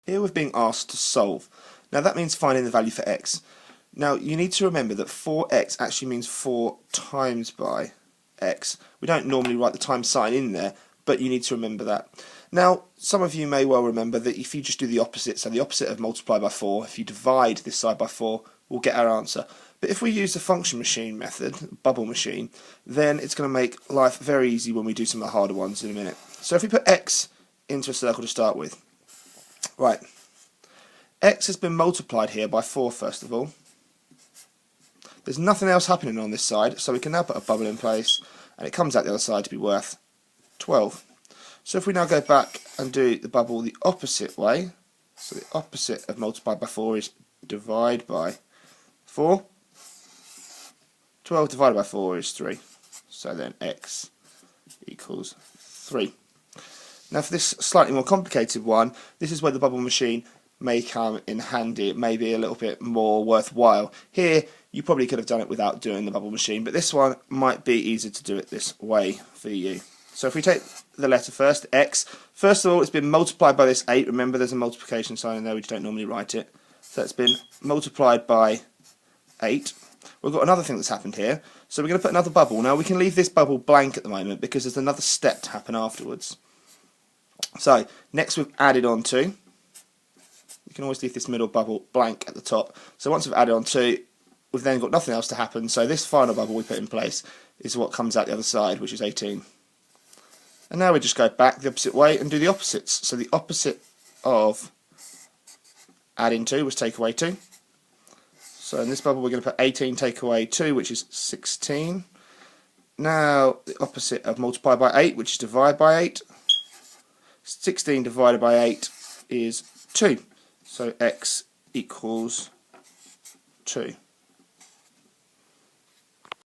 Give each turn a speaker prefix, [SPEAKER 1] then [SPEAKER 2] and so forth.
[SPEAKER 1] Here we're being asked to solve. Now that means finding the value for x. Now you need to remember that 4x actually means 4 times by x. We don't normally write the times sign in there, but you need to remember that. Now some of you may well remember that if you just do the opposite, so the opposite of multiply by 4, if you divide this side by 4, we'll get our answer. But if we use the function machine method, bubble machine, then it's going to make life very easy when we do some of the harder ones in a minute. So if we put x into a circle to start with, right, x has been multiplied here by 4 first of all. There's nothing else happening on this side, so we can now put a bubble in place, and it comes out the other side to be worth 12. So if we now go back and do the bubble the opposite way, so the opposite of multiply by 4 is divide by 4. 12 divided by 4 is 3. So then x equals 3. Now for this slightly more complicated one, this is where the bubble machine may come in handy. It may be a little bit more worthwhile. Here you probably could have done it without doing the bubble machine, but this one might be easier to do it this way for you. So if we take the letter first, x, first of all it's been multiplied by this 8. Remember there's a multiplication sign in there, we don't normally write it. So it's been multiplied by 8. We've got another thing that's happened here, so we're going to put another bubble. Now we can leave this bubble blank at the moment because there's another step to happen afterwards. So next we've added on 2. You can always leave this middle bubble blank at the top. So once we've added on 2, we've then got nothing else to happen, so this final bubble we put in place is what comes out the other side, which is 18. And now we just go back the opposite way and do the opposites. So the opposite of adding 2 was take away 2. So in this bubble we're going to put 18 take away 2, which is 16. Now the opposite of multiply by 8, which is divide by 8. 16 divided by 8 is 2. So x equals 2.